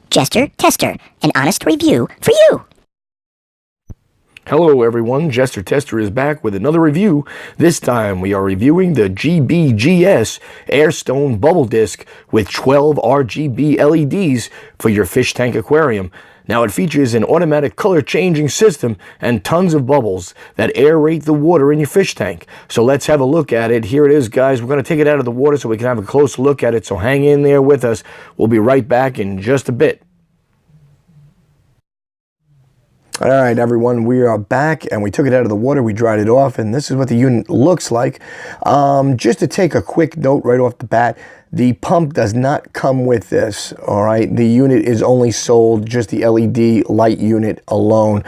Jester Tester, an honest review for you. Hello everyone, Jester Tester is back with another review. This time we are reviewing the GBGS Airstone Bubble Disc with 12 RGB LEDs for your fish tank aquarium. Now it features an automatic color changing system and tons of bubbles that aerate the water in your fish tank. So let's have a look at it. Here it is, guys. We're going to take it out of the water so we can have a close look at it. So hang in there with us. We'll be right back in just a bit. All right, everyone, we are back and we took it out of the water, we dried it off, and this is what the unit looks like. Just to take a quick note right off the bat, the pump does not come with this, all right? The unit is only sold, just the LED light unit alone.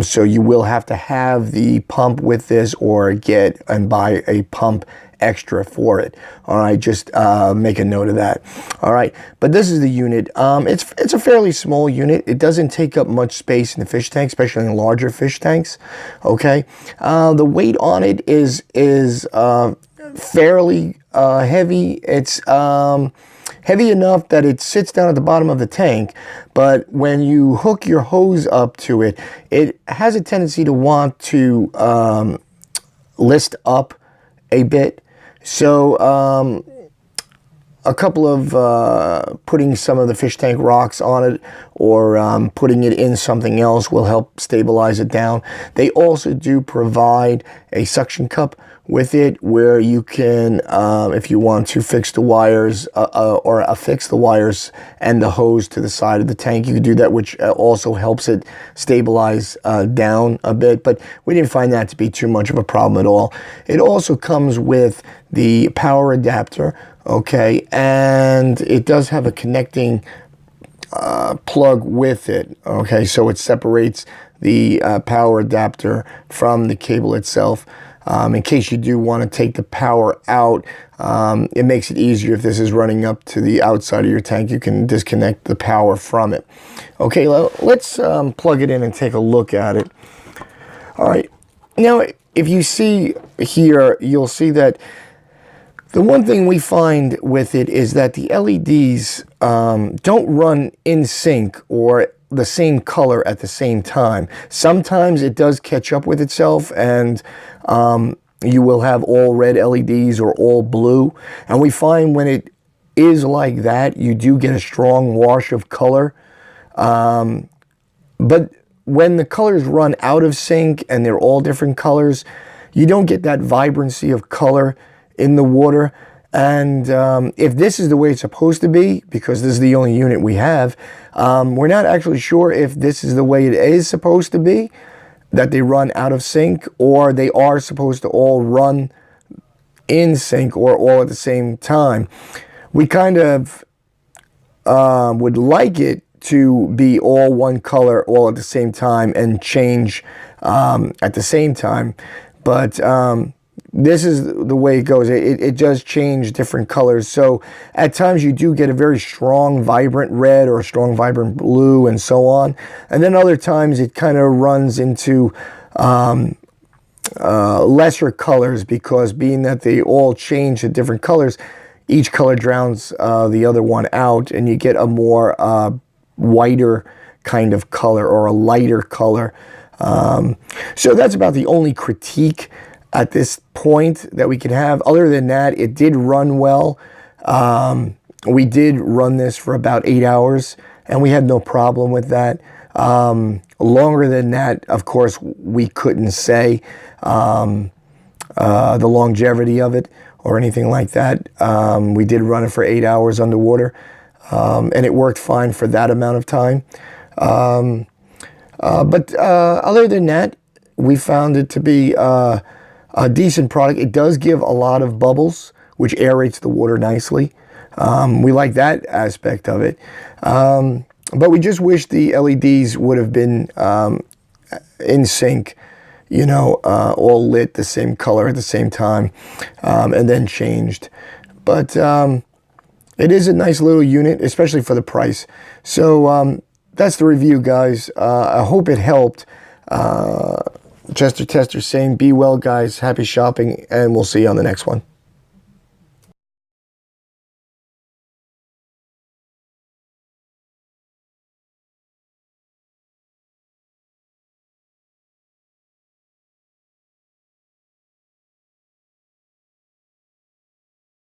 So you will have to have the pump with this or get and buy a pump extra for it. All right, just make a note of that. All right, but this is the unit. It's a fairly small unit. It doesn't take up much space in the fish tank, especially in larger fish tanks. Okay, the weight on it is fairly heavy. It's heavy enough that it sits down at the bottom of the tank, but when you hook your hose up to it, it has a tendency to want to list up a bit. So a couple of putting some of the fish tank rocks on it or putting it in something else will help stabilize it down. They also do provide a suction cup with it where you can, if you want to fix the wires or affix the wires and the hose to the side of the tank, you can do that, which also helps it stabilize down a bit. But we didn't find that to be too much of a problem at all. It also comes with the power adapter, okay, and it does have a connecting plug with it, okay, so it separates the power adapter from the cable itself. In case you do want to take the power out, it makes it easier. If this is running up to the outside of your tank, you can disconnect the power from it. Okay, let's plug it in and take a look at it. All right, now if you see here, you'll see that the one thing we find with it is that the LEDs don't run in sync or the same color at the same time. Sometimes it does catch up with itself and you will have all red LEDs or all blue. And we find when it is like that, you do get a strong wash of color. But when the colors run out of sync and they're all different colors, you don't get that vibrancy of color in the water. And if this is the way it's supposed to be, because this is the only unit we have, we're not actually sure if this is the way it is supposed to be, that they run out of sync, or they are supposed to all run in sync or all at the same time. We kind of would like it to be all one color all at the same time and change at the same time, but this is the way it goes. It does change different colors. So at times you do get a very strong, vibrant red or a strong, vibrant blue and so on. And then other times it kind of runs into lesser colors, because being that they all change to different colors, each color drowns the other one out and you get a more whiter kind of color or a lighter color. So that's about the only critique at this point that we could have. Other than that, it did run well. We did run this for about 8 hours and we had no problem with that. Longer than that, of course, we couldn't say the longevity of it or anything like that. We did run it for 8 hours underwater and it worked fine for that amount of time. But other than that, we found it to be a decent product. It does give a lot of bubbles, which aerates the water nicely. We like that aspect of it. But we just wish the LEDs would have been in sync, you know, all lit the same color at the same time, and then changed. But it is a nice little unit, especially for the price. So that's the review, guys. I hope it helped. Jester Tester saying, be well, guys. Happy shopping, and we'll see you on the next one.